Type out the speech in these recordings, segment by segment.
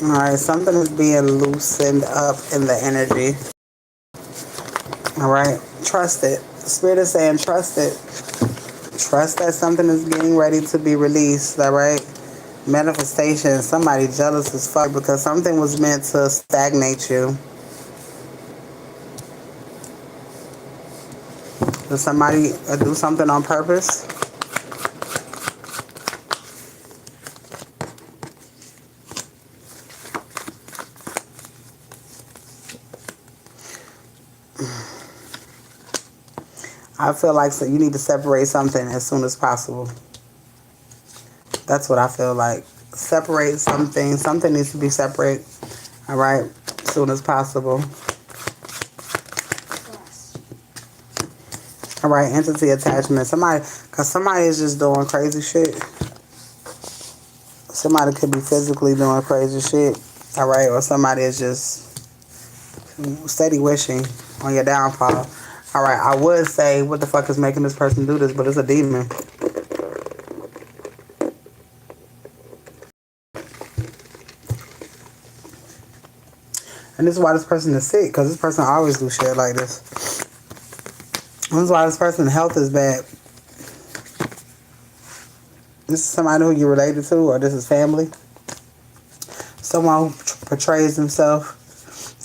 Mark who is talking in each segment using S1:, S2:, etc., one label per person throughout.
S1: Alright, something is being loosened up in the energy. Alright, trust it. The spirit is saying trust it. Trust that something is getting ready to be released, alright? Manifestation, somebody jealous as fuck because something was meant to stagnate you. Did somebody do something on purpose? I feel like so you need to separate something as soon as possible. That's what I feel like. Separate something. Something needs to be separate. All right, as soon as possible. All right, entity attachment. Cause somebody is just doing crazy shit. Somebody could be physically doing crazy shit. All right, or somebody is just steady wishing on your downfall. All right, I would say, what the fuck is making this person do this? But it's a demon. And this is why this person is sick, because this person always do shit like this. This is why this person's health is bad. This is somebody who you're related to, or this is family. Someone who portrays himself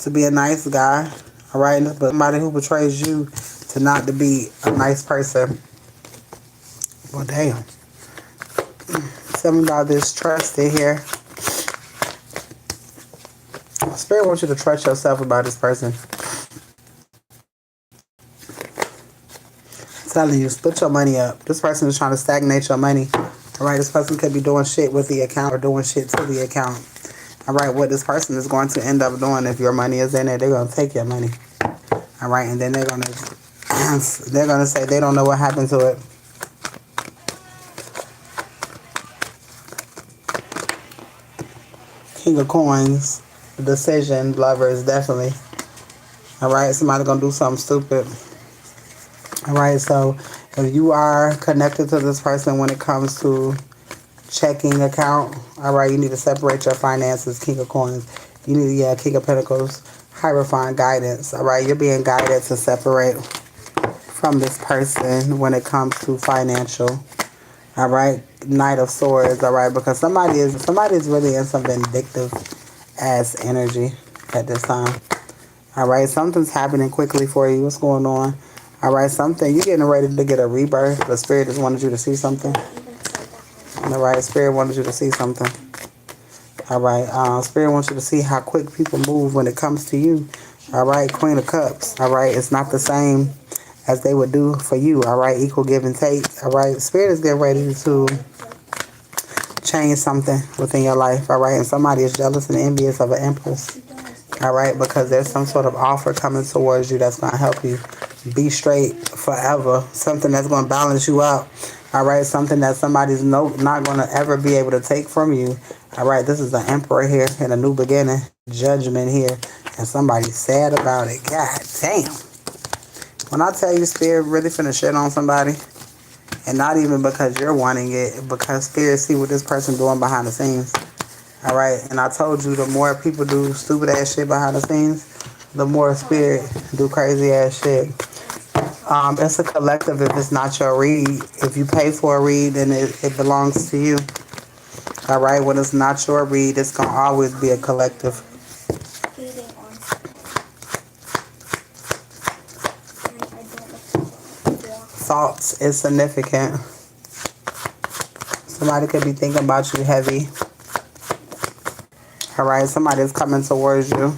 S1: to be a nice guy, all right? But somebody who portrays you to not to be a nice person. Well, damn. Tell me about this trust in here. Spirit wants you to trust yourself about this person. I'm telling you, split your money up. This person is trying to stagnate your money. All right, this person could be doing shit with the account or doing shit to the account. All right, what this person is going to end up doing if your money is in there, they're going to take your money. All right, and then they're going to say they don't know what happened to it. King of Coins, decision, lovers, definitely. All right, somebody going to do something stupid. All right, so if you are connected to this person when it comes to checking account, all right, you need to separate your finances, King of Coins. You need, King of Pentacles, Hierophant, guidance. All right, you're being guided to separate from this person when it comes to financial. All right, Knight of Swords. All right, because somebody is really in some vindictive ass energy at this time. All right, something's happening quickly for you. What's going on? All right, you're getting ready to get a rebirth. The spirit just wanted you to see something. All right, spirit wanted you to see something. All right, spirit wants you to see how quick people move when it comes to you. All right, Queen of Cups. All right, it's not the same as they would do for you. All right, equal give and take. All right, spirit is getting ready to change something within your life. All right, and somebody is jealous and envious of an empress. All right, because there's some sort of offer coming towards you that's going to help you be straight forever. Something that's going to balance you out. All right, something that somebody's not going to ever be able to take from you. All right, this is the Emperor here and a new beginning. Judgment here. And somebody's sad about it. God damn. When I tell you Spirit really finna shit on somebody, and not even because you're wanting it, because Spirit see what this person doing behind the scenes. All right, and I told you the more people do stupid ass shit behind the scenes, the more Spirit do crazy ass shit. It's a collective if it's not your read. If you pay for a read, then it belongs to you. All right, when it's not your read, it's going to always be a collective. Thoughts is significant. Somebody could be thinking about you heavy. All right, somebody is coming towards you.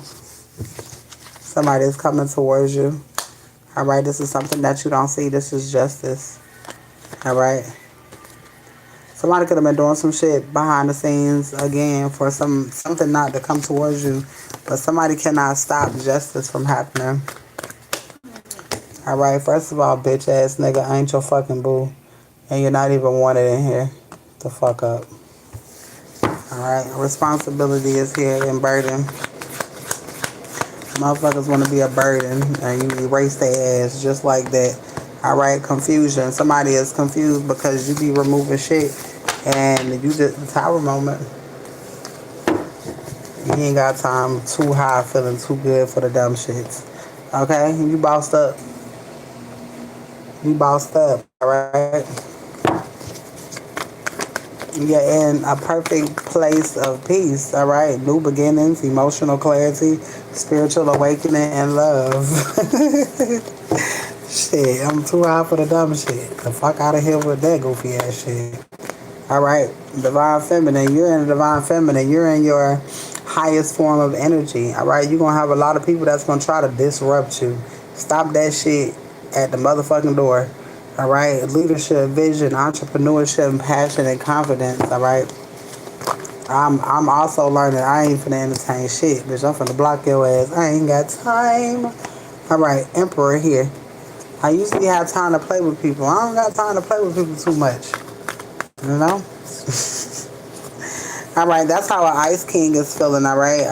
S1: Somebody is coming towards you. All right, this is something that you don't see. This is justice. All right. Somebody could have been doing some shit behind the scenes, again, for something not to come towards you. But somebody cannot stop justice from happening. All right, first of all, bitch ass nigga, I ain't your fucking boo. And you're not even wanted in here. The fuck up. All right, responsibility is here and burden. Motherfuckers want to be a burden and you erase their ass just like that. All right, confusion. Somebody is confused because you be removing shit and you just, the tower moment. You ain't got time. Too high, feeling too good for the dumb shits. Okay? You bossed up. You bossed up. Alright? You're in a perfect place of peace. Alright? New beginnings, emotional clarity, spiritual awakening, and love. Shit, I'm too high for the dumb shit. The fuck out of here with that goofy ass shit. Alright? Divine feminine. You're in the divine feminine. You're in your highest form of energy. Alright? You're gonna have a lot of people that's gonna try to disrupt you. Stop that shit at the motherfucking door. Alright? Leadership, vision, entrepreneurship, passion, and confidence. Alright? I'm also learning I ain't finna entertain shit, bitch. I'm finna block your ass. I ain't got time. Alright, Emperor here. I usually have time to play with people. I don't got time to play with people too much. You know? Alright, that's how an Ice King is feeling, alright?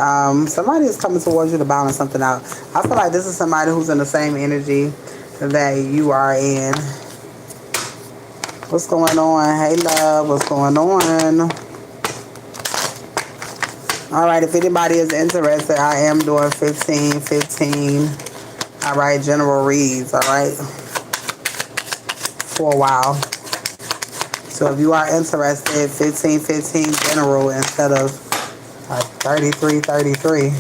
S1: Somebody is coming towards you to balance something out. I feel like this is somebody who's in the same energy that you are in. What's going on? Hey, love. What's going on? Alright, if anybody is interested, I am doing 15. Alright, general reads, alright? For a while. So if you are interested, 15 general instead of 33.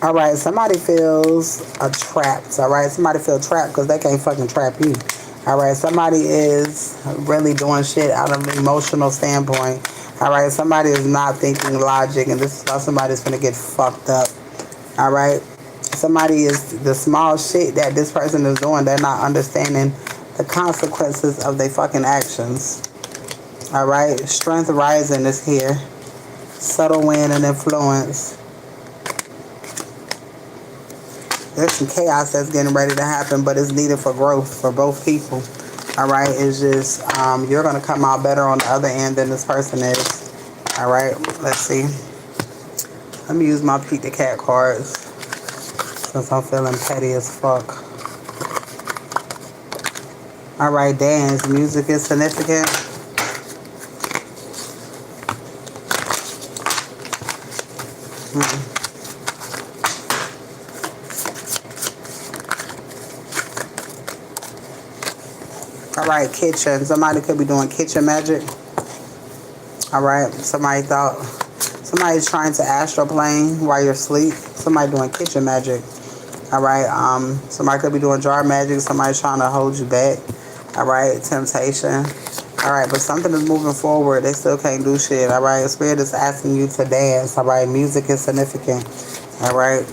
S1: Alright, somebody feels trapped, alright? Somebody feels trapped because they can't fucking trap you. Alright, somebody is really doing shit out of an emotional standpoint. Alright, somebody is not thinking logic, and this is why somebody's gonna get fucked up. Alright? Somebody is, the small shit that this person is doing, they're not understanding the consequences of their fucking actions. Alright? Strength rising is here. Subtle wind and influence. There's some chaos that's getting ready to happen, but it's needed for growth for both people. Alright? It's just, you're going to come out better on the other end than this person is. Alright? Let's see. Let me use my Pete the Cat cards. Since I'm feeling petty as fuck. Alright, dance. Music is significant. Alright, kitchen. Somebody could be doing kitchen magic. Alright, somebody's trying to astral plane while you're asleep. Somebody doing kitchen magic. Alright, somebody could be doing jar magic. Somebody's trying to hold you back. Alright, temptation. Alright, but something is moving forward. They still can't do shit. Alright, Spirit is asking you to dance. Alright, music is significant. Alright,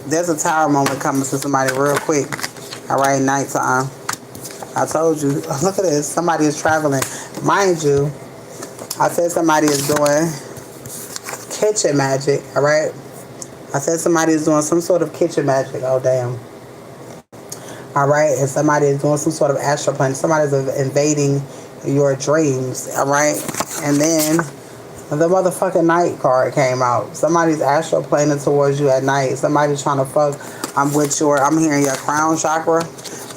S1: there's a tower moment coming to somebody real quick. Alright, nighttime. I told you. Look at this. Somebody is traveling. Mind you, I said somebody is doing kitchen magic. Alright? I said somebody is doing some sort of kitchen magic. Oh, damn. Alright? And somebody is doing some sort of astral plane. Somebody is invading your dreams. Alright? And then the motherfucking night card came out. Somebody's astral planing towards you at night. Somebody's trying to fuck. I'm hearing your crown chakra.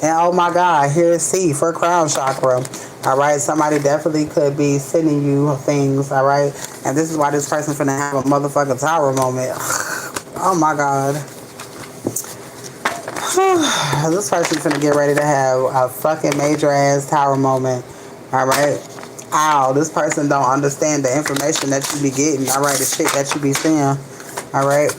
S1: And oh my God, here's C for crown chakra. Alright, somebody definitely could be sending you things, alright? And this is why this person's finna have a motherfucking tower moment. Oh my God. This person's finna get ready to have a fucking major ass tower moment. Alright? Ow, this person don't understand the information that you be getting. Alright, the shit that you be seeing. Alright?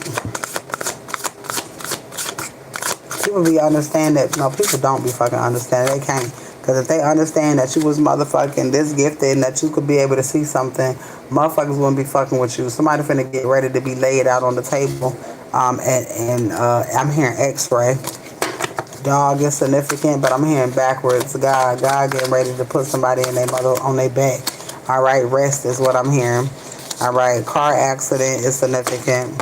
S1: People be understand that. No, people don't be fucking understand. They can't. Because if they understand that you was motherfucking this gifted and that you could be able to see something, motherfuckers wouldn't be fucking with you. Somebody finna get ready to be laid out on the table. And I'm hearing X-ray. Dog is significant, but I'm hearing backwards. God getting ready to put somebody in their mother on their back. Alright, rest is what I'm hearing. Alright, car accident is significant.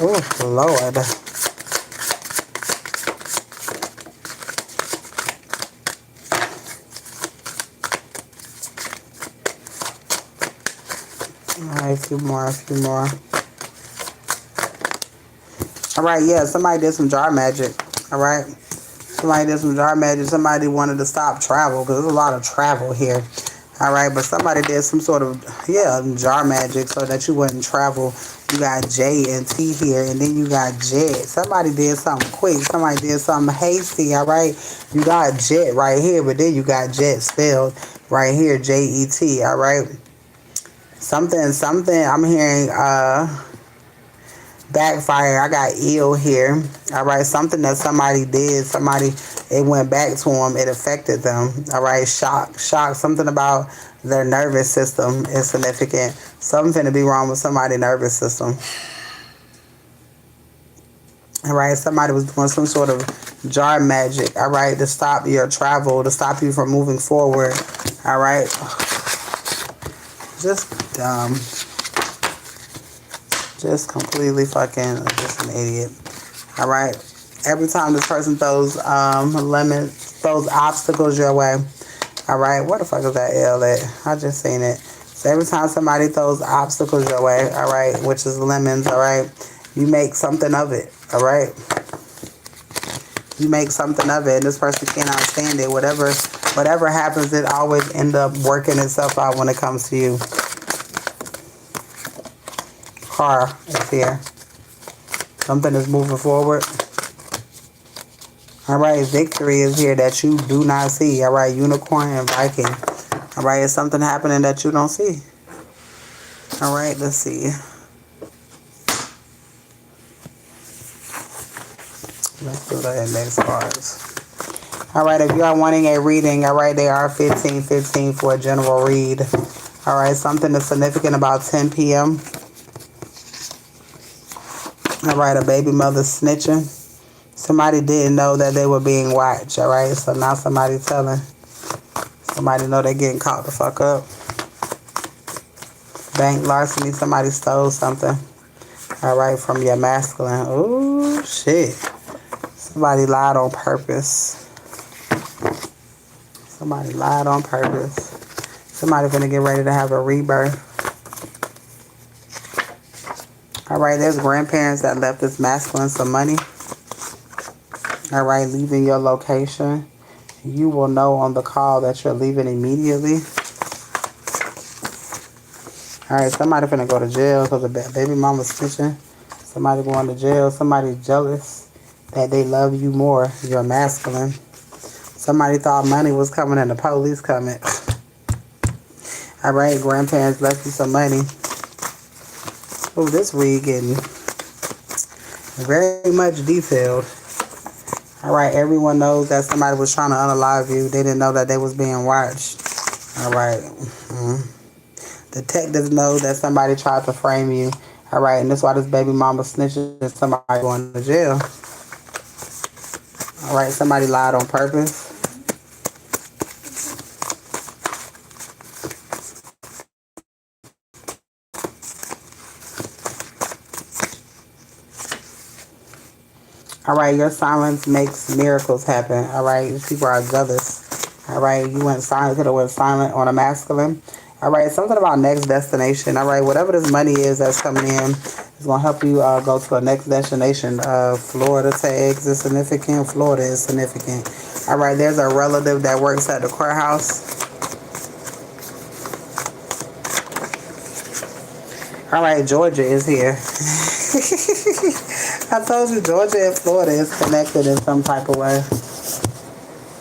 S1: Oh, Lord. Alright, a few more. Alright, yeah, somebody did some jar magic. Alright? Somebody did some jar magic. Somebody wanted to stop travel because there's a lot of travel here. All right, but somebody did some sort of, yeah, jar magic so that you wouldn't travel. You got J and T here, and then you got Jet. Somebody did something quick. Somebody did something hasty, all right? You got Jet right here, but then you got Jet spelled right here, Jet, all right? Something, I'm hearing, backfire. I got ill here. All right, something that somebody did, it went back to them. It affected them. All right, shock. Something about their nervous system is significant. Something to be wrong with somebody's nervous system. All right, somebody was doing some sort of jar magic. All right, to stop your travel, to stop you from moving forward. All right, just dumb. Just completely fucking just an idiot. All right. Every time this person throws throws obstacles your way. All right. Where the fuck is that L at? I just seen it. So every time somebody throws obstacles your way, all right, which is lemons, all right, you make something of it. All right. You make something of it, and this person cannot stand it. Whatever happens, it always end up working itself out when it comes to you. Car is here. Something is moving forward. All right, victory is here that you do not see. All right, unicorn and Viking. All right, it's something happening that you don't see. All right, let's see. Let's do the index cards. All right, if you are wanting a reading, all right, they are 15 for a general read. All right, something that's significant about 10 p.m. All right, a baby mother snitching. Somebody didn't know that they were being watched, all right? So now somebody telling. Somebody know they're getting caught the fuck up. Bank larceny, somebody stole something. All right, from your masculine. Ooh, shit. Somebody lied on purpose. Somebody lied on purpose. Somebody gonna get ready to have a rebirth. All right, there's grandparents that left this masculine some money. All right, leaving your location. You will know on the call that you're leaving immediately. All right, somebody finna go to jail because the baby mama's snitching. Somebody going to jail. Somebody jealous that they love you more. You're masculine. Somebody thought money was coming and the police coming. All right, grandparents left you some money. Oh, this read getting very much detailed. All right, everyone knows that somebody was trying to unalive you. They didn't know that they was being watched. All right. Detectives know that somebody tried to frame you. All right, and that's why this baby mama snitching and somebody going to jail. All right, somebody lied on purpose. All right, your silence makes miracles happen. All right, these people are jealous. All right, you went silent, could have went silent on a masculine. All right, something about next destination. All right, whatever this money is that's coming in is going to help you go to a next destination. Florida tags is significant. Florida is significant. All right, there's a relative that works at the courthouse. All right, Georgia is here. I told you Georgia and Florida is connected in some type of way.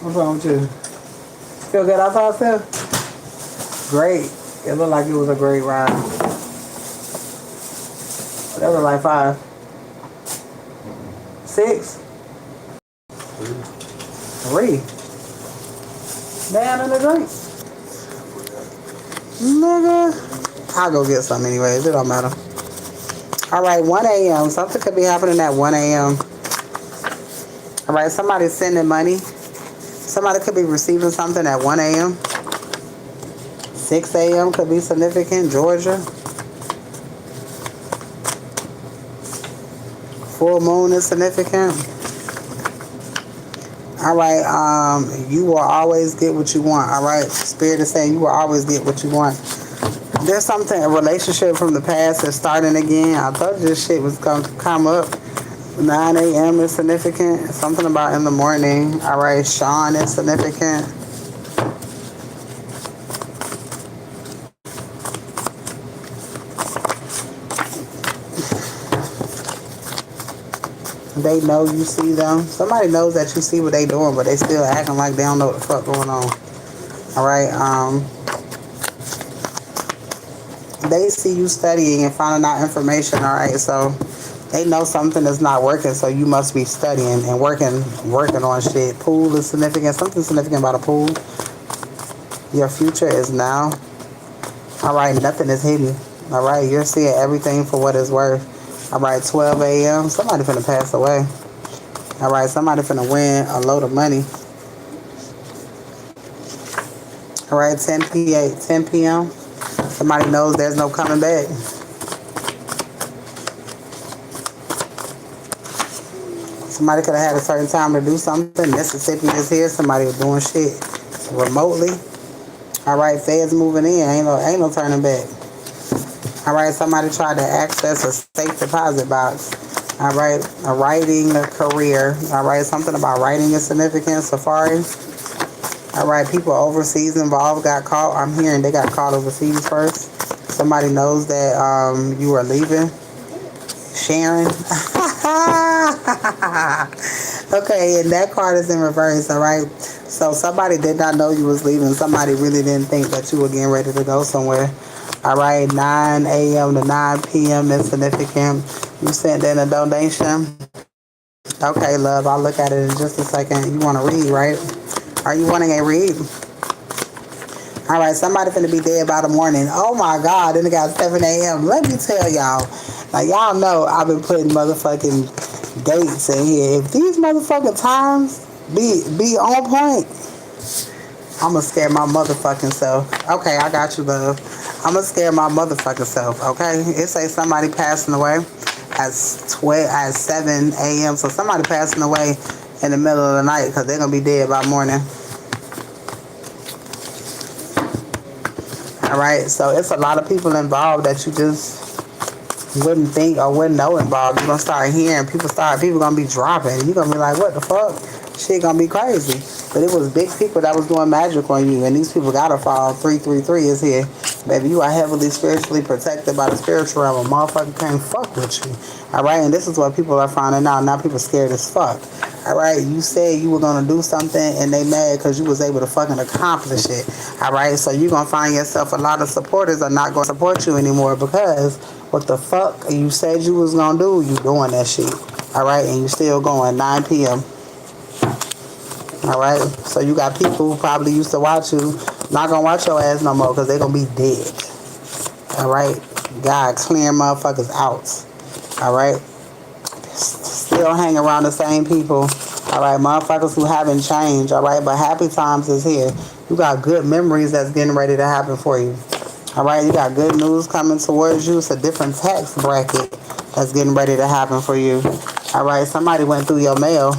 S1: What's wrong with you? Feel good outside still? Great. It looked like it was a great ride. That was like 5. 6. 3. Damn, in the drink. Nigga. I'll go get some anyways. It don't matter. All right, 1 a.m. Something could be happening at 1 a.m. All right, somebody's sending money. Somebody could be receiving something at 1 a.m. 6 a.m. could be significant. Georgia. Full moon is significant. All right, you will always get what you want. All right, Spirit is saying you will always get what you want. There's something, a relationship from the past that's starting again. I thought this shit was going to come up. 9 a.m. is significant. Something about in the morning. All right, Sean is significant. They know you see them. Somebody knows that you see what they doing, but they still acting like they don't know what the fuck going on. All right. They see you studying and finding out information. All right. So they know something is not working. So you must be studying and working on shit. Pool is significant. Something significant about a pool. Your future is now. All right. Nothing is hidden. All right. You're seeing everything for what it's worth. All right. 12 a.m. Somebody finna pass away. All right, somebody finna win a load of money. All right, 10 p.m. Somebody knows there's no coming back. Somebody could have had a certain time to do something. Mississippi is here. Somebody was doing shit remotely. All right, feds moving in. Ain't no turning back. All right, somebody tried to access a safe deposit box. All right, a writing a career. All right, something about writing is significant. Safari. All right, people overseas involved got caught. I'm hearing they got caught overseas first. Somebody knows that you are leaving. Sharon. Okay, and that card is in reverse. All right, so somebody did not know you was leaving. Somebody really didn't think that you were getting ready to go somewhere. All right, 9 a.m. to 9 p.m. is significant. You sent in a donation. Okay, love, I'll look at it in just a second. You want to read, right? Are you wanting a read? All right, somebody finna be dead by the morning. Oh my God, then it got 7 a.m. Let me tell y'all. Now, y'all know I've been putting motherfucking dates in here. If these motherfucking times be on point, I'm gonna scare my motherfucking self. Okay, I got you, love. I'm gonna scare my motherfucking self, okay? It say somebody passing away at 7 a.m. So somebody passing away in the middle of the night because they're gonna be dead by morning. All right, so it's a lot of people involved that you just wouldn't think or wouldn't know involved. You're gonna start hearing people gonna be dropping. You're gonna be like, what the fuck? Shit gonna be crazy. But it was big people that was doing magic on you, and these people gotta fall. 333 is here. Baby, you are heavily spiritually protected by the spiritual realm. A motherfucker can't fuck with you. All right, and this is what people are finding out. Now people scared as fuck. All right, you said you were gonna do something, and they mad because you was able to fucking accomplish it. All right, so you're gonna find yourself a lot of supporters are not gonna support you anymore because what the fuck you said you was gonna do, you doing that shit. All right, and you still going 9 p.m. All right, so you got people who probably used to watch you, not gonna watch your ass no more because they gonna be dead. All right, God clearing motherfuckers out. All right, still hang around the same people. All right, motherfuckers who haven't changed. All right, but happy times is here. You got good memories that's getting ready to happen for you. All right, you got good news coming towards you. It's a different tax bracket that's getting ready to happen for you. All right, somebody went through your mail.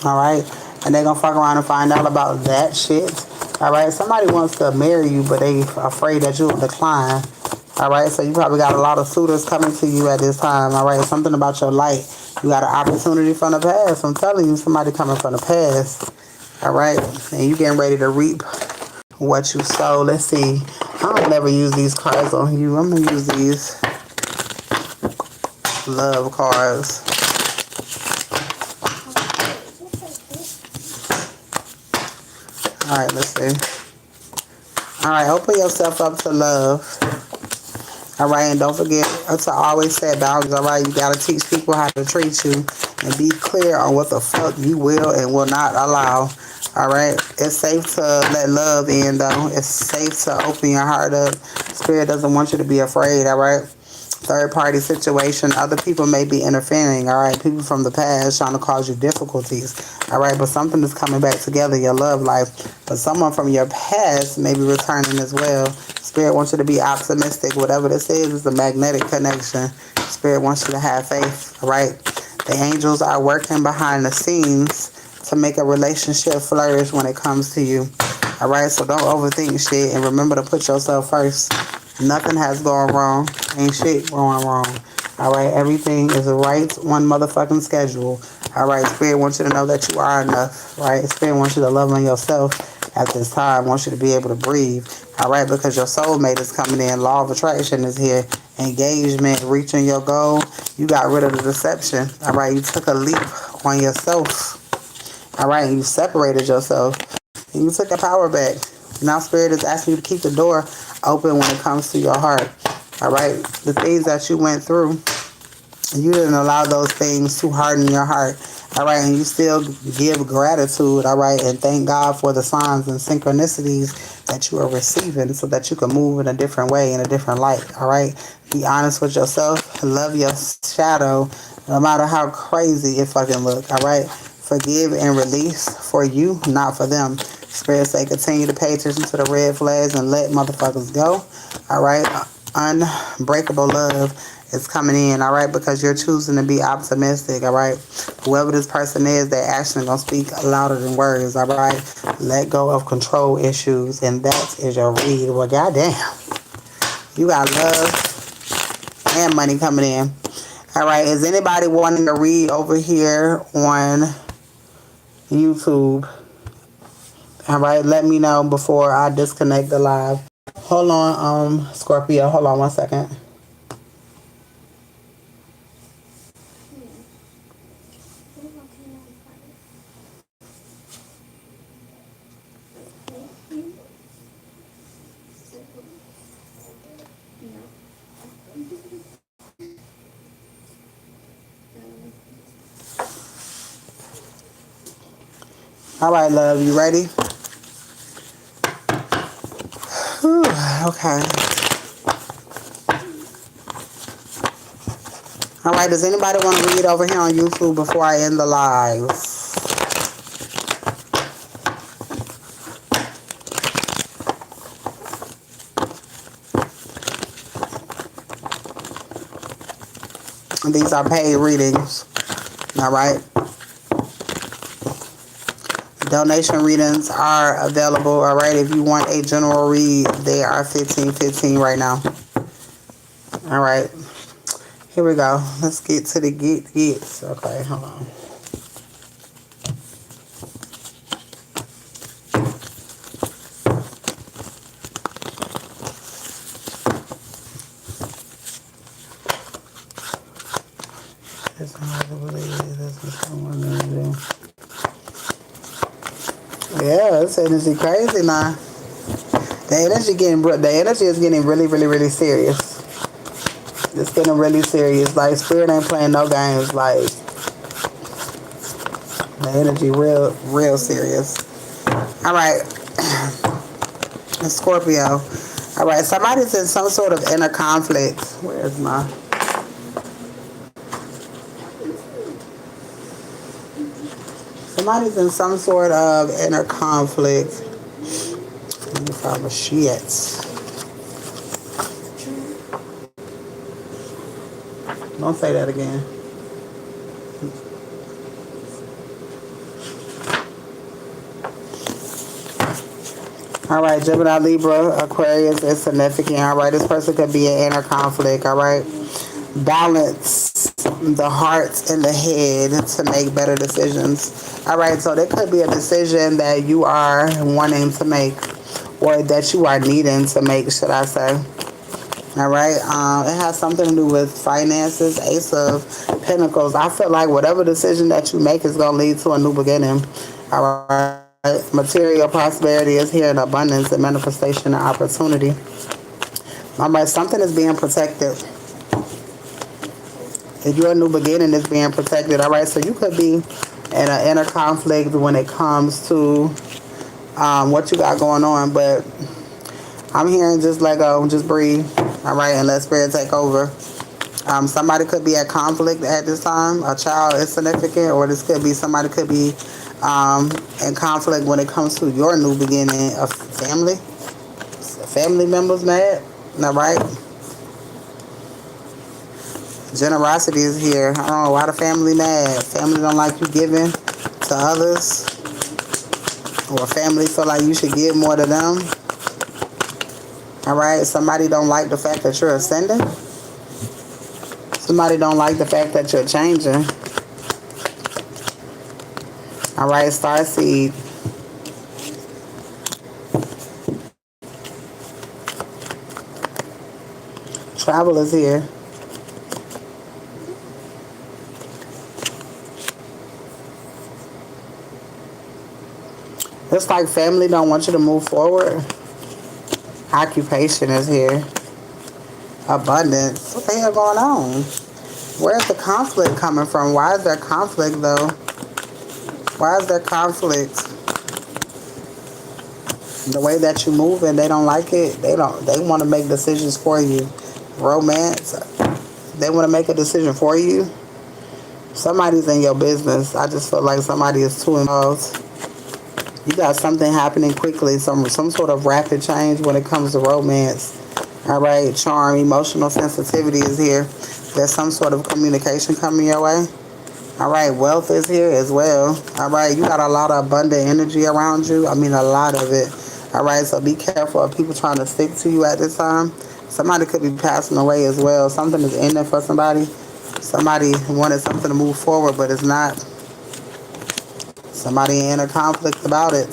S1: All right, and they're gonna fuck around and find out about that shit. All right, somebody wants to marry you, but they afraid that you'll decline. All right, so you probably got a lot of suitors coming to you at this time. All right, something about your light. You got an opportunity from the past. I'm telling you, somebody coming from the past. All right, and you getting ready to reap what you sow. Let's see. I don't never use these cards on you. I'm gonna use these love cards. All right, let's see. All right, open yourself up to love. All right, and don't forget to always set boundaries. All right, you gotta teach people how to treat you and be clear on what the fuck you will and will not allow. All right, it's safe to let love in though. It's safe to open your heart up. Spirit doesn't want you to be afraid. All right. Third party situation. Other people may be interfering. All right. People from the past trying to cause you difficulties. All right. But something is coming back together in your love life. But someone from your past may be returning as well. Spirit wants you to be optimistic. Whatever this is a magnetic connection. Spirit wants you to have faith. All right. The angels are working behind the scenes to make a relationship flourish when it comes to you. All right. So don't overthink shit and remember to put yourself first. Nothing has gone wrong. Ain't shit going wrong. All right, everything is right one motherfucking schedule. All right, Spirit wants you to know that you are enough. Right, Spirit wants you to love on yourself at this time. Wants you to be able to breathe. All right, because your soulmate is coming in. Law of attraction is here. Engagement, reaching your goal. You got rid of the deception. All right, you took a leap on yourself. All right, and you separated yourself. And you took your power back. Now Spirit is asking you to keep the door open when it comes to your heart. All right, the things that you went through, you didn't allow those things to harden your heart. All right, and you still give gratitude. All right, and thank God for the signs and synchronicities that you are receiving so that you can move in a different way, in a different light. All right, be honest with yourself. Love your shadow, no matter how crazy it fucking look. All right, forgive and release for you, not for them. Spirit say continue to pay attention to the red flags and let motherfuckers go. All right, unbreakable love is coming in, all right, because you're choosing to be optimistic, all right. Whoever this person is, their action gonna speak louder than words, all right. Let go of control issues, and that is your read. Well, goddamn, you got love and money coming in. All right, is anybody wanting to read over here on YouTube? All right, let me know before I disconnect the live. Hold on, Scorpio, hold on 1 second. All right, love, you ready? Whew, okay. All right, does anybody want to read over here on YouTube before I end the live? These are paid readings. All right. Donation readings are available. All right. If you want a general read, they are $15.15 right now. All right. Here we go. Let's get to the gets. Okay, hold on. It's hard to believe this is someone to do. Yeah, this energy crazy now. The energy is getting really, really, really serious. It's getting really serious. Like, Spirit ain't playing no games. Like, the energy real serious. All right. Scorpio. All right. Somebody's in some sort of inner conflict. Where's my... Somebody's in some sort of inner conflict. Let me find my shit. Don't say that again. All right, Gemini, Libra, Aquarius is significant. All right, this person could be in inner conflict. All right, balance the heart and the head to make better decisions. All right, so there could be a decision that you are wanting to make, or that you are needing to make, should I say. All right, it has something to do with finances. Ace of Pentacles. I feel like whatever decision that you make is going to lead to a new beginning. All right, material prosperity is here in abundance and manifestation and opportunity. All right, something is being protected. If your new beginning is being protected, all right, so you could be in an inner conflict when it comes to what you got going on, but I'm hearing just let go, just breathe, all right, and let Spirit take over. Somebody could be at conflict at this time. A child is significant, or this could be somebody could be in conflict when it comes to your new beginning of family. Family members mad, all right. Generosity is here. I don't know why the family mad. Family don't like you giving to others, or family feel like you should give more to them. All right, somebody don't like the fact that you're ascending. Somebody don't like the fact that you're changing. All right, Starseed. Travel is here. It's like family don't want you to move forward. Occupation is here. Abundance. What the hell going on? Where's the conflict coming from? Why is there conflict though? Why is there conflict? The way that you move and they don't like it. They want to make decisions for you. Romance. They want to make a decision for you. Somebody's in your business. I just feel like somebody is too involved. You got something happening quickly, some sort of rapid change when it comes to romance. All right, charm, emotional sensitivity is here. There's some sort of communication coming your way. All right, wealth is here as well. All right, you got a lot of abundant energy around you. I mean, a lot of it. All right, so be careful of people trying to stick to you at this time. Somebody could be passing away as well. Something is ending for somebody. Somebody wanted something to move forward, but it's not. Somebody in a conflict about it.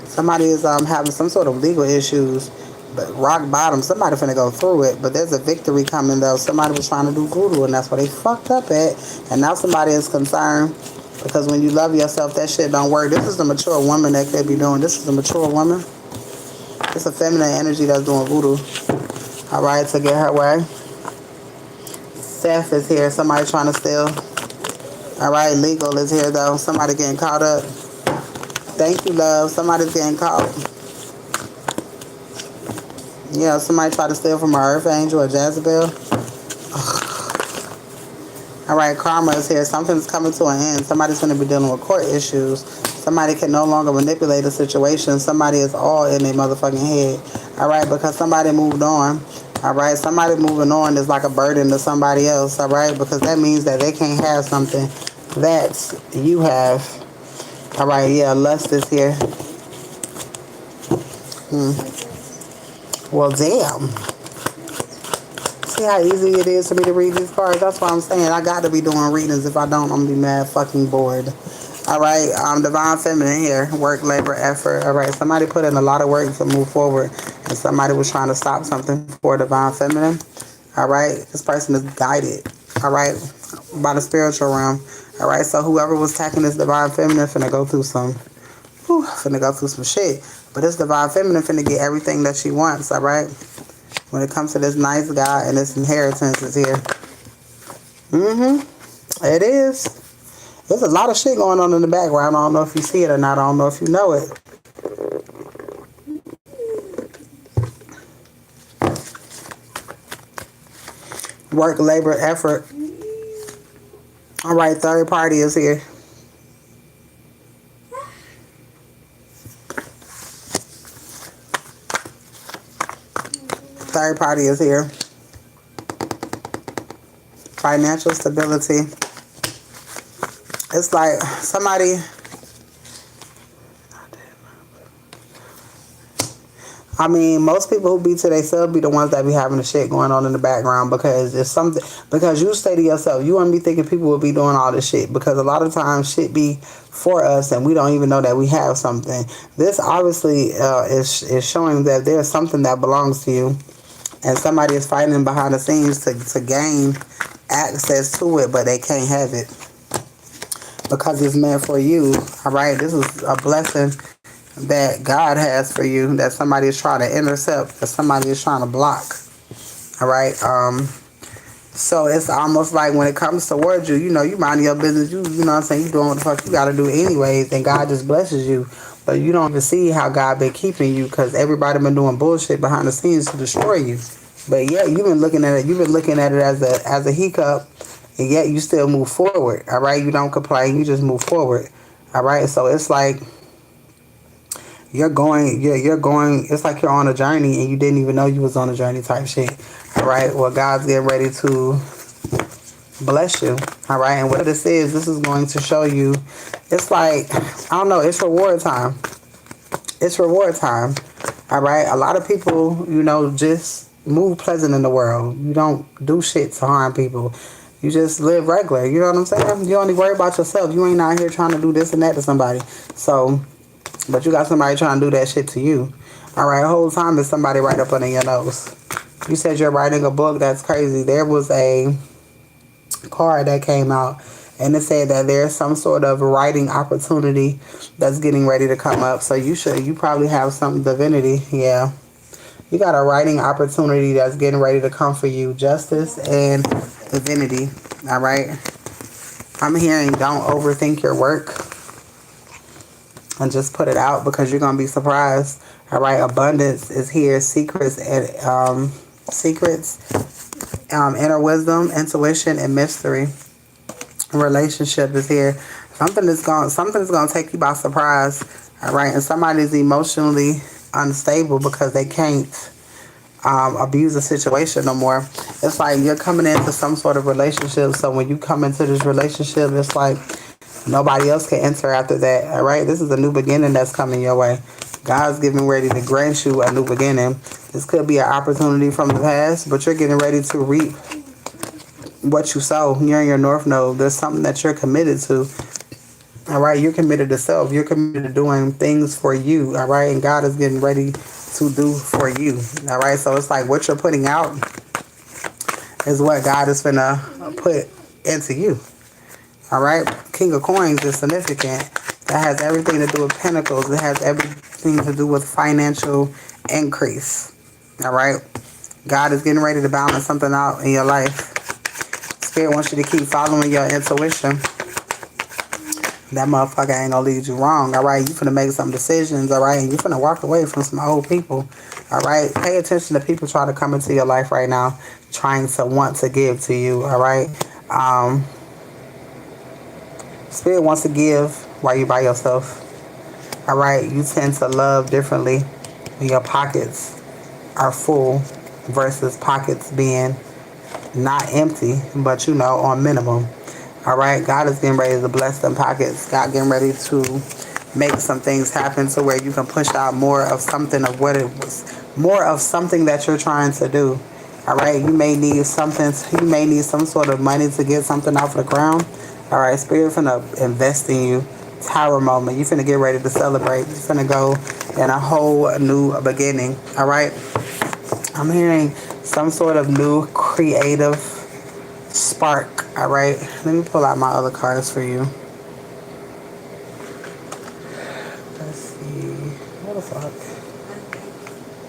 S1: Somebody is having some sort of legal issues, but rock bottom. Somebody finna go through it, but there's a victory coming though. Somebody was trying to do voodoo, and that's what they fucked up at. And now somebody is concerned because when you love yourself, that shit don't work. This is the mature woman that could be doing. This is the mature woman. It's a feminine energy that's doing voodoo. All right, to get her way. Theft is here. Somebody trying to steal. All right, legal is here though. Somebody getting caught up. Thank you, love. Somebody's getting caught. Yeah, somebody tried to steal from an earth angel or Jezebel. All right, karma is here. Something's coming to an end. Somebody's going to be dealing with court issues. Somebody can no longer manipulate a situation. Somebody is all in their motherfucking head. All right, because somebody moved on. All right, somebody moving on is like a burden to somebody else. All right, because that means that they can't have something that you have. All right, yeah, lust is here. Well, damn. See how easy it is for me to read these cards? That's what I'm saying. I got to be doing readings. If I don't, I'm going to be mad fucking bored. All right, divine feminine here. Work, labor, effort. All right, somebody put in a lot of work to move forward, and somebody was trying to stop something for divine feminine. All right, this person is guided. All right, by the spiritual realm. All right, so whoever was attacking this divine feminine finna go through some shit. But this divine feminine finna get everything that she wants. All right, when it comes to this nice guy and this inheritance is here. It is. There's a lot of shit going on in the background. I don't know if you see it or not. I don't know if you know it. Work, labor, effort. All right, third party is here. Third party is here. Financial stability. It's like somebody... I mean, most people who be to themselves be the ones that be having the shit going on in the background because it's something. Because you say to yourself, you wouldn't be thinking people would be doing all this shit because a lot of times shit be for us and we don't even know that we have something. This obviously is showing that there's something that belongs to you, and somebody is fighting behind the scenes to gain access to it, but they can't have it because it's meant for you. All right, this is a blessing that God has for you, that somebody is trying to intercept, that somebody is trying to block. All right. So it's almost like when it comes towards you, you know, you mind your business. You know what I'm saying? You doing what the fuck you got to do anyways, and God just blesses you. But you don't even see how God been keeping you because everybody been doing bullshit behind the scenes to destroy you. But yeah, you've been looking at it. You've been looking at it as a hiccup, and yet you still move forward. All right. You don't complain. You just move forward. All right. So it's like you're going, it's like you're on a journey and you didn't even know you was on a journey type shit. All right. Well, God's getting ready to bless you. All right. And what this is going to show you, it's like, I don't know, it's reward time. It's reward time. All right. A lot of people, you know, just move pleasant in the world. You don't do shit to harm people. You just live regular. You know what I'm saying? You only worry about yourself. You ain't out here trying to do this and that to somebody. So, but you got somebody trying to do that shit to you. All right, whole time is somebody right up under your nose. You said you're writing a book. That's crazy. There was a card that came out, and it said that there's some sort of writing opportunity that's getting ready to come up. So you probably have some divinity. Yeah. You got a writing opportunity that's getting ready to come for you. Justice and divinity. All right. I'm hearing don't overthink your work and just put it out because you're going to be surprised. All right. Abundance is here. Secrets and inner wisdom, intuition, and mystery. Relationship is here. Something's gonna take you by surprise. All right. And somebody's emotionally unstable because they can't abuse the situation no more. It's like you're coming into some sort of relationship. So when you come into this relationship, it's like nobody else can enter after that. All right. This is a new beginning that's coming your way. God's getting ready to grant you a new beginning. This could be an opportunity from the past, but you're getting ready to reap what you sow. You're in your North Node. There's something that you're committed to. All right. You're committed to self. You're committed to doing things for you. All right. And God is getting ready to do for you. All right. So it's like what you're putting out is what God is finna put into you. All right. King of Coins is significant. That has everything to do with pentacles. It has everything to do with financial increase. All right. God is getting ready to balance something out in your life. Spirit wants you to keep following your intuition. That motherfucker ain't gonna lead you wrong. All right. You finna make some decisions. All right. And you finna walk away from some old people. All right. Pay attention to people trying to come into your life right now, trying to want to give to you. All right. Spirit wants to give while you by yourself. All right. You tend to love differently when your pockets are full versus pockets being not empty, but on minimum. All right. God is getting ready to bless them pockets. God getting ready to make some things happen to where you can push out more of something of what it was, more of something that you're trying to do. All right. You may need something. You may need some sort of money to get something off the ground. All right. Spirit finna invest in you. Tower moment. You finna get ready to celebrate. You finna go in a whole new beginning. All right. I'm hearing some sort of new creative spark. All right. Let me pull out my other cards for you. Let's see. What the fuck?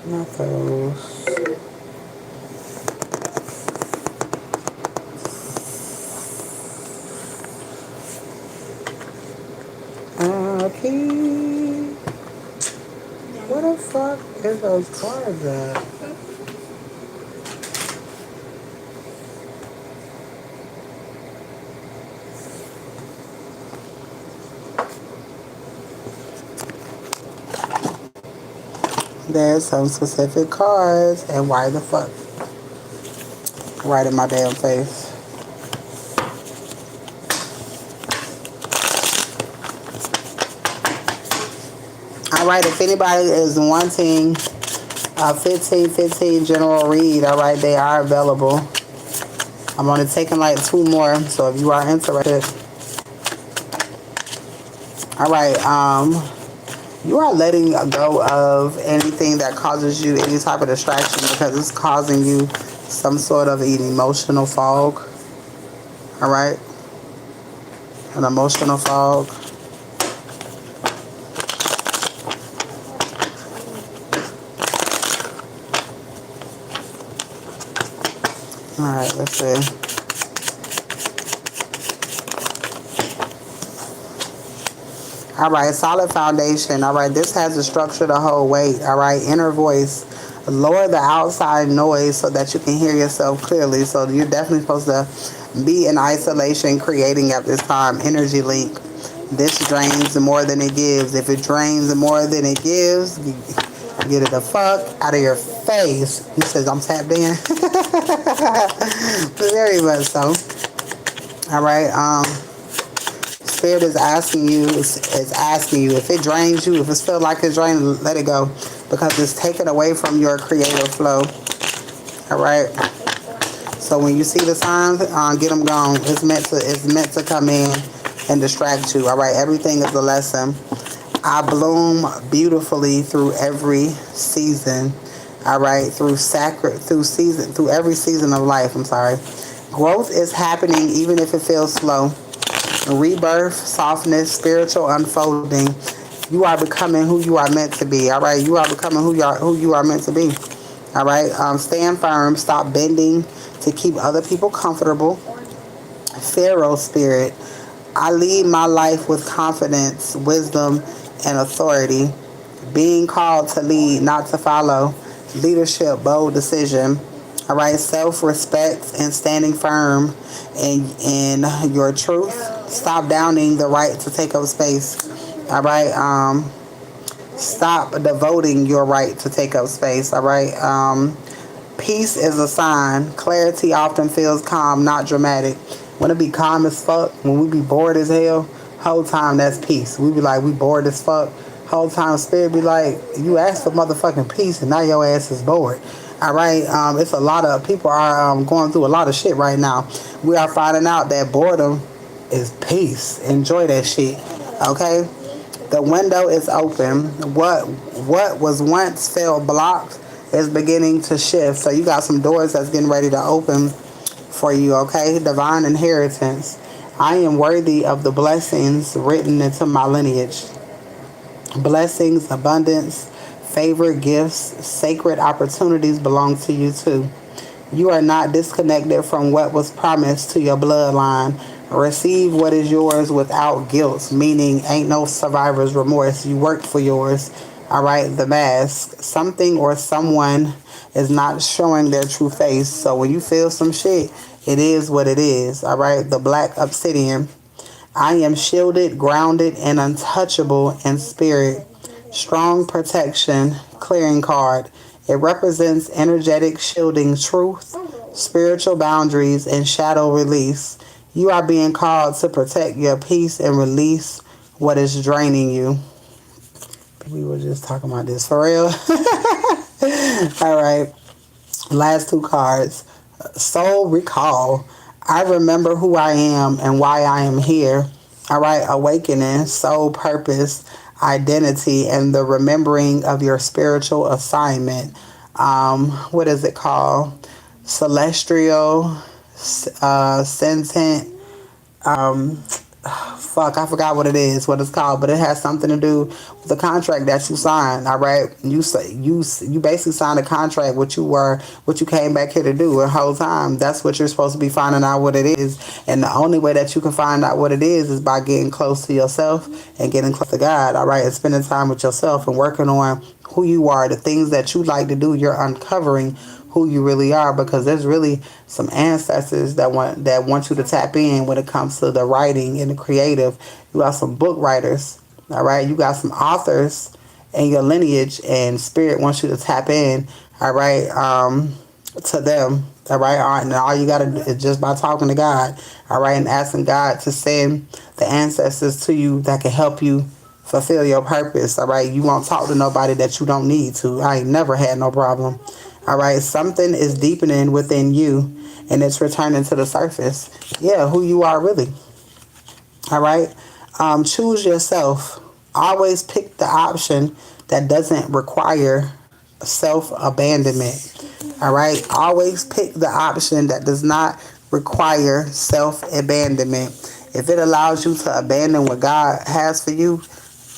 S1: Not those. Okay. What the fuck is those cards at? There's some specific cards, and why the fuck? Right in my damn face. Alright, if anybody is wanting a 15/15 general read, alright, they are available. I'm only taking like 2 more, so if you are interested. Alright, you are letting go of anything that causes you any type of distraction because it's causing you some sort of an emotional fog. Alright? An emotional fog. Alright, let's see. Alright, solid foundation. Alright, this has the structure to hold weight. Alright, inner voice. Lower the outside noise so that you can hear yourself clearly. So you're definitely supposed to be in isolation, creating at this time. Energy link. This drains more than it gives. If it drains more than it gives, get it the fuck out of your face. He says, I'm tapped in. Very much so. Alright, Spirit is asking you, if it drains you, if it feels like it's draining, let it go. Because it's taken away from your creative flow. Alright? So when you see the signs, get them gone. It's meant to come in and distract you. Alright? Everything is a lesson. I bloom beautifully through every season. All right, through every season of life. I'm sorry. Growth is happening even if it feels slow. Rebirth, softness, spiritual unfolding. You are becoming who you are meant to be. All right, you are becoming who you are meant to be. All right, stand firm. Stop bending to keep other people comfortable. Pharaoh spirit. I lead my life with confidence, wisdom, and authority. Being called to lead, not to follow. Leadership, bold decision. All right, self-respect and standing firm in your truth. Stop downing the right to take up space. All right, stop devoting your right to take up space. All right, peace is a sign. Clarity often feels calm, not dramatic. When it be calm as fuck, when we be bored as hell, whole time that's peace. We be like, we bored as fuck. Whole time spirit be like, you asked for motherfucking peace and now your ass is bored. All right, it's a lot of people are going through a lot of shit right now. We are finding out that boredom is peace. Enjoy that shit. Okay, the window is open. What was once felt blocked is beginning to shift. So you got some doors that's getting ready to open for you, okay? Divine inheritance. I am worthy of the blessings written into my lineage. Blessings, abundance, favor, gifts, sacred opportunities belong to you too. You are not disconnected from what was promised to your bloodline. Receive what is yours without guilt, meaning ain't no survivor's remorse. You worked for yours. All right, the mask. Something or someone is not showing their true face. So when you feel some shit, it is what it is. All right, the black obsidian. I am shielded, grounded, and untouchable in spirit. Strong protection, clearing card. It represents energetic shielding, truth, spiritual boundaries, and shadow release. You are being called to protect your peace and release what is draining you. We were just talking about this for real. All right. Last two cards. Soul recall. I remember who I am and why I am here. All right. Awakening, soul purpose, identity, and the remembering of your spiritual assignment. What is it called? Celestial, sentient, fuck, I forgot what it is, what it's called, but it has something to do with the contract that you signed. All right, you basically signed a contract. What you came back here to do the whole time. That's what you're supposed to be finding out what it is, and the only way that you can find out what it is by getting close to yourself and getting close to God. All right, and spending time with yourself and working on who you are, the things that you like to do. You're uncovering who you really are, because there's really some ancestors that want you to tap in when it comes to the writing and the creative. You got some book writers, all right. You got some authors in your lineage, and spirit wants you to tap in, all right, to them, all right. And all you gotta do is just by talking to God, all right, and asking God to send the ancestors to you that can help you fulfill your purpose, all right. You won't talk to nobody that you don't need to. I ain't never had no problem. All right, something is deepening within you and it's returning to the surface. Yeah, who you are really. All right, choose yourself. Always pick the option that doesn't require self abandonment. All right, always pick the option that does not require self abandonment. If it allows you to abandon what God has for you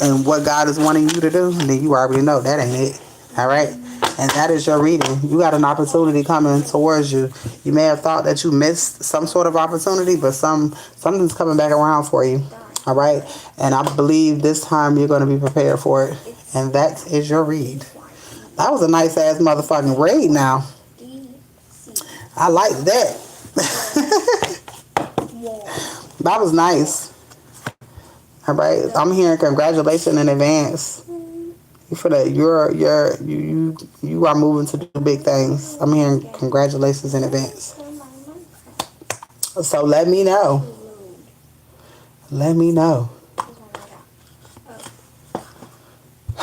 S1: and what God is wanting you to do, then you already know that ain't it. All right. And that is your reading. You got an opportunity coming towards you. You may have thought that you missed some sort of opportunity, but something's coming back around for you. All right. And I believe this time you're going to be prepared for it. And that is your read. That was a nice ass motherfucking read now. I like that. That was nice. All right. I'm hearing congratulations in advance. For that, you are moving to do big things. I'm hearing congratulations in advance. So let me know. Let me know.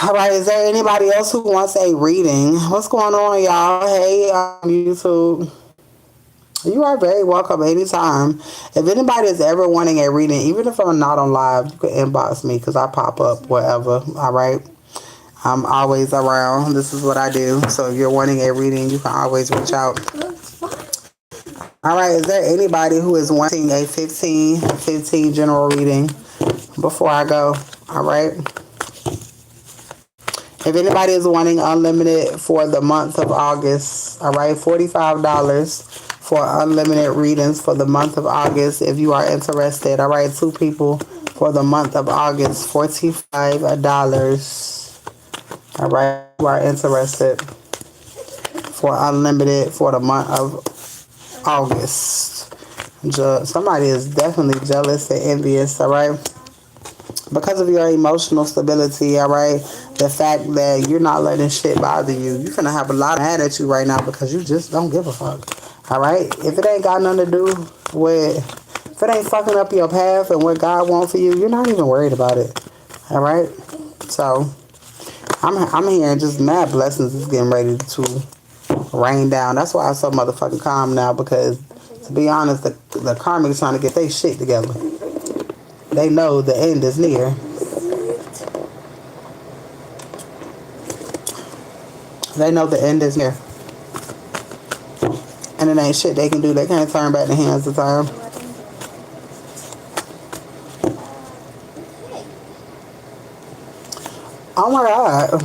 S1: All right, is there anybody else who wants a reading? What's going on, y'all? Hey, YouTube. You are very welcome anytime. If anybody is ever wanting a reading, even if I'm not on live, you can inbox me because I pop up wherever. All right. I'm always around. This is what I do. So if you're wanting a reading, you can always reach out. All right. Is there anybody who is wanting a 15 general reading before I go? All right. If anybody is wanting unlimited for the month of August, all right, $45 for unlimited readings for the month of August. If you are interested, all right, 2 people for the month of August, $45. All right, if you are interested for unlimited for the month of August. Somebody is definitely jealous and envious, all right? Because of your emotional stability, all right, the fact that you're not letting shit bother you, you're gonna have a lot mad at you right now because you just don't give a fuck, all right? If it ain't got nothing to do with, if it ain't fucking up your path and what God wants for you, you're not even worried about it, all right? So I'm hearing just mad blessings is getting ready to rain down. That's why I'm so motherfucking calm now, because to be honest, the karmic is trying to get their shit together. They know the end is near. They know the end is near. And it ain't shit they can do. They can't turn back the hands of time. Oh my God.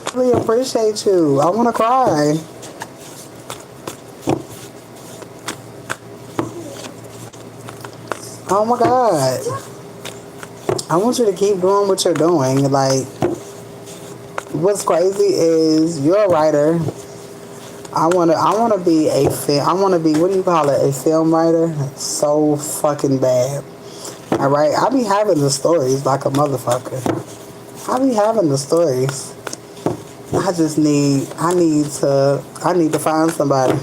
S1: I really appreciate you. I want to cry. Oh my God. I want you to keep doing what you're doing. Like, what's crazy is you're a writer. I wanna be I wanna be, what do you call it? A film writer? So fucking bad. Alright? I be having the stories like a motherfucker. I be having the stories. I need to find somebody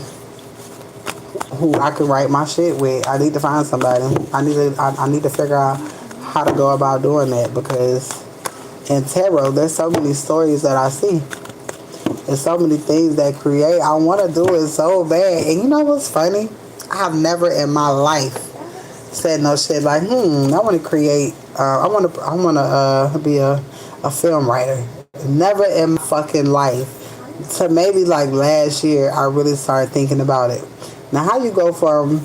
S1: who I can write my shit with. I need to find somebody. I need to figure out how to go about doing that, because in tarot there's so many stories that I see. There's so many things that create. I want to do it so bad. And you know what's funny? I have never in my life said no shit like, I want to create. I want to be a film writer. Never in my fucking life. So maybe like last year, I really started thinking about it. Now, how you go from?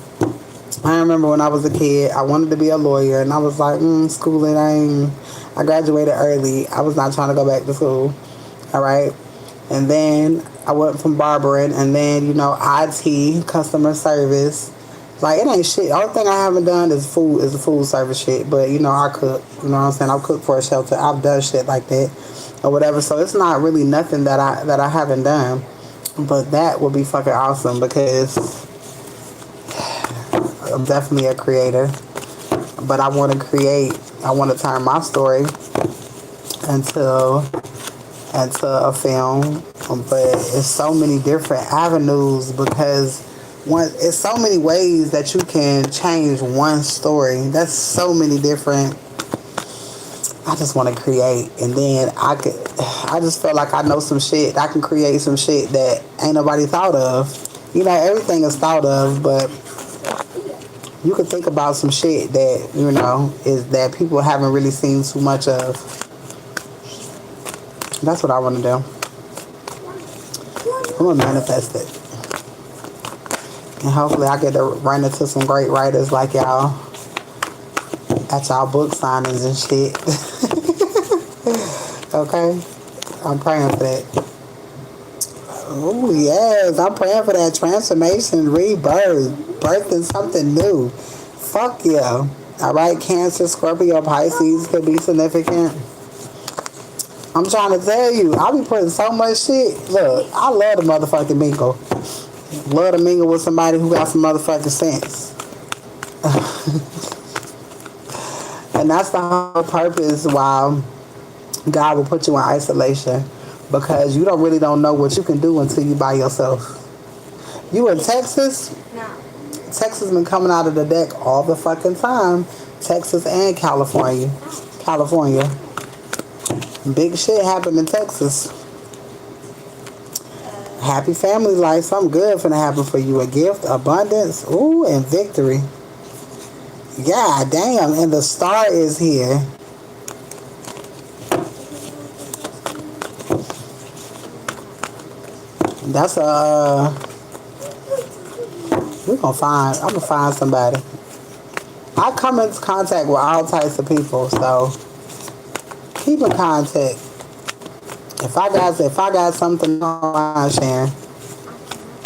S1: I remember when I was a kid, I wanted to be a lawyer, and I was like, schooling. I graduated early. I was not trying to go back to school. All right. And then I went from barbering, and then, IT, customer service. Like, it ain't shit. The only thing I haven't done is the food service shit. But, I cook. You know what I'm saying? I've cooked for a shelter. I've done shit like that or whatever. So it's not really nothing that I haven't done. But that would be fucking awesome, because I'm definitely a creator. But I want to create. I want to turn my story into a film, but it's so many different avenues, because it's so many ways that you can change one story. That's so many different. I just want to create, and then I just feel like I know some shit. I can create some shit that ain't nobody thought of. Everything is thought of, but you can think about some shit that, is that people haven't really seen too much of. That's what I want to do. I'm going to manifest it. And hopefully I get to run into some great writers like y'all at y'all book signings and shit. Okay? I'm praying for that. Oh, yes. I'm praying for that transformation, rebirth, birthing something new. Fuck yeah. All right? Cancer, Scorpio, Pisces could be significant. I'm trying to tell you, I be putting so much shit. Look, I love the motherfucking mingle. Love to mingle with somebody who got some motherfucking sense. And that's the whole purpose why God will put you in isolation. Because you don't know what you can do until you by yourself. You in Texas? No. Texas been coming out of the deck all the fucking time. Texas and California. Big shit happened in Texas. Happy family life. Something good finna happen for you. A gift, abundance, ooh, and victory. Yeah, damn. And the star is here. That's a. I'm gonna find somebody. I come into contact with all types of people, so keep in contact. If I got something on sharing,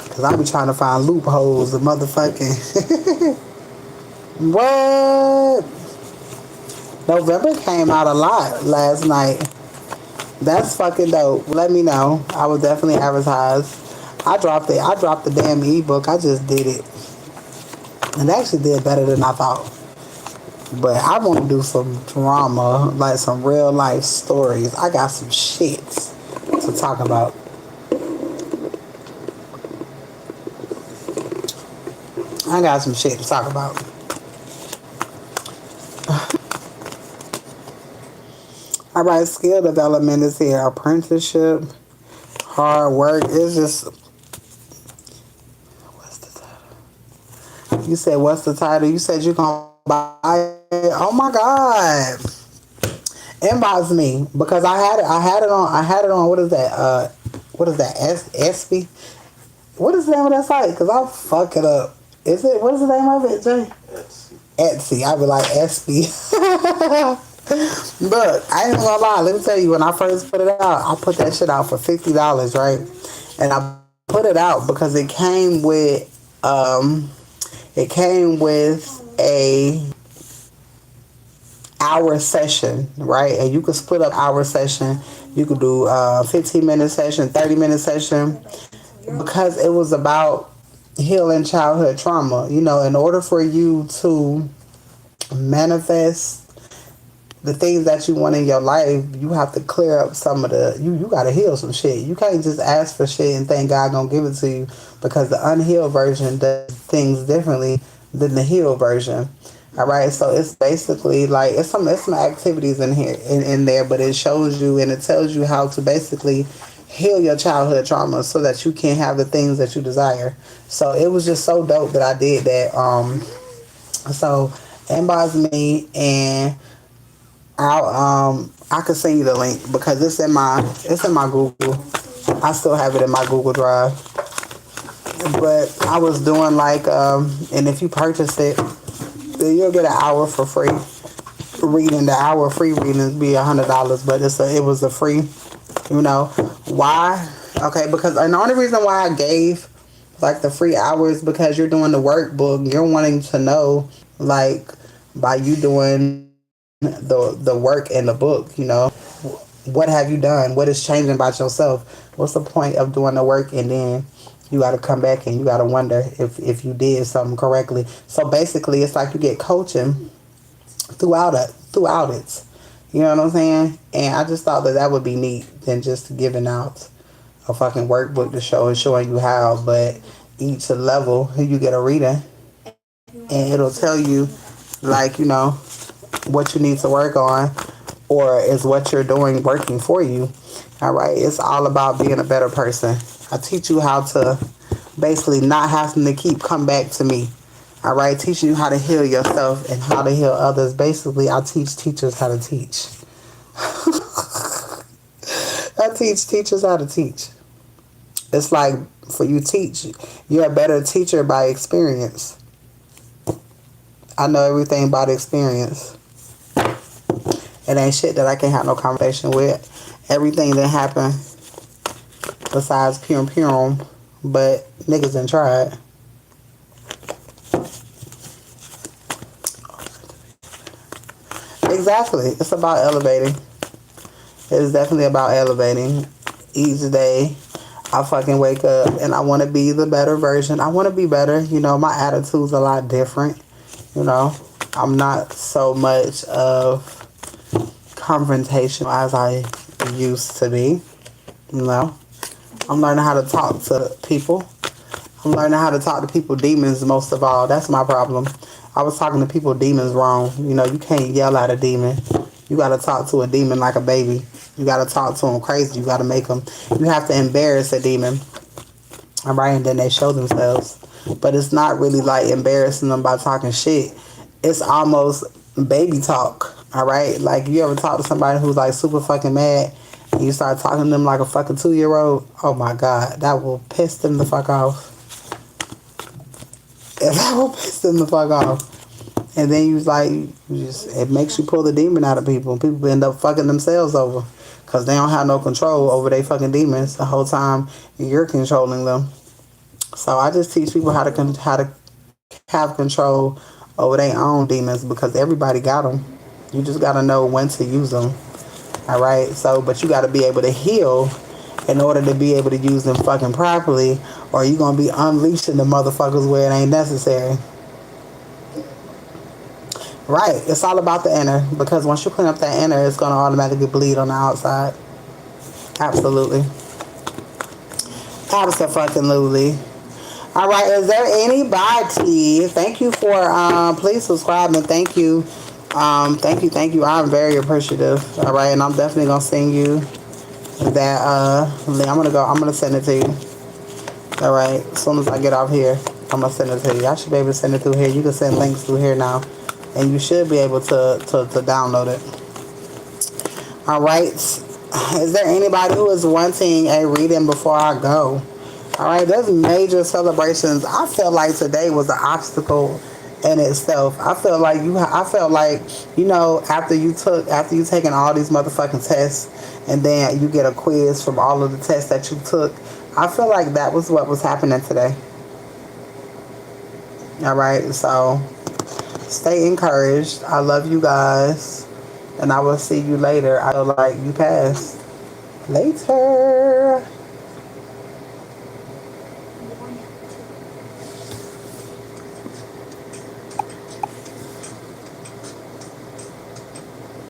S1: cause I be trying to find loopholes and motherfucking what? November came out a lot last night. That's fucking dope. Let me know. I will definitely advertise. I dropped it. I dropped the damn ebook. I just did it. And it actually did better than I thought. But I want to do some drama, like some real life stories. I got some shit to talk about. I got some shit to talk about. All right, skill development is here. Apprenticeship, hard work. It's just. What's the title? You said what's the title? You said you gonna buy it. Oh my god! Inbox me because I had it. I had it on. I had it on. What is that? What is that? SB. What is the name of that site? Because I'll fuck it up. Is it? What is the name of it, Jay? Etsy. I be like SB. Look, I ain't gonna lie. Let me tell you, when I first put it out, I put that shit out for $50, right? And I put it out because it came with a hour session, right? And you could split up hour session. You could do 15-minute session, 30-minute session, because it was about healing childhood trauma. You know, in order for you to manifest the things that you want in your life, you have to clear up some of the, you got to heal some shit. You can't just ask for shit and think God gonna give it to you, because the unhealed version does things differently than the healed version. All right, so it's basically like it's some activities in here in there, but it shows you and it tells you how to basically heal your childhood trauma so that you can have the things that you desire. So it was just so dope that I did that. So inbox me and I can send you the link because it's in my Google. I still have it in my Google Drive. But I was doing like and if you purchase it, then you'll get an hour for free reading. The hour free reading be $100, but it was a free. You know why? Okay, because and the only reason why I gave like the free hours, because you're doing the workbook. You're wanting to know, like, by you doing the work in the book, you know, what have you done? What is changing about yourself? What's the point of doing the work and then you got to come back and you got to wonder if you did something correctly. So basically, it's like you get coaching throughout it. You know what I'm saying? And I just thought that would be neat than just giving out a fucking workbook to show and showing you how. But each level, you get a reading and it'll tell you, like, you know, what you need to work on, or is what you're doing working for you. All right, it's all about being a better person. I teach you how to basically not having to keep come back to me. All right, teaching you how to heal yourself and how to heal others. Basically, I teach teachers how to teach. I teach teachers how to teach. It's like, for you teach, you're a better teacher by experience. I know everything by experience. It ain't shit that I can't have no conversation with. Everything that happened besides Purim, but niggas done tried. Exactly. It's about elevating. It is definitely about elevating. Each day I fucking wake up and I want to be the better version. I want to be better. You know, my attitude's a lot different. You know, I'm not so much of confrontational as I used to be. You know, I'm learning how to talk to people. I'm learning how to talk to people demons most of all. That's my problem. I was talking to people demons wrong. You know, you can't yell at a demon. You got to talk to a demon like a baby. You got to talk to them crazy. You got to make them. You have to embarrass a demon. All right, and then they show themselves. But it's not really like embarrassing them by talking shit. It's almost baby talk. All right, like you ever talk to somebody who's like super fucking mad, and you start talking to them like a fucking 2-year-old. Oh my god, that will piss them the fuck off. That will piss them the fuck off. And then you like, it makes you pull the demon out of people. People end up fucking themselves over because they don't have no control over their fucking demons the whole time you're controlling them. So I just teach people how to have control over their own demons because everybody got them. You just gotta know when to use them. All right. So, but you gotta be able to heal in order to be able to use them fucking properly, or you gonna be unleashing the motherfuckers where it ain't necessary. Right. It's all about the inner because once you clean up that inner, it's gonna automatically bleed on the outside. Absolutely. Absolutely. All right. Is there anybody? Thank you for please subscribe and thank you. Thank you. I'm very appreciative. All right, and I'm definitely gonna send you that link. I'm gonna send it to you. All right. As soon as I get off here, I'm gonna send it to you. I should be able to send it through here. You can send links through here now, and you should be able to download it. All right. Is there anybody who is wanting a reading before I go? All right. There's major celebrations. I feel like today was an obstacle in itself. I felt like after you taking all these motherfucking tests, and then you get a quiz from all of the tests that you took. I feel like that was what was happening today. All right. So stay encouraged. I love you guys. And I will see you later. I feel like you passed. Later.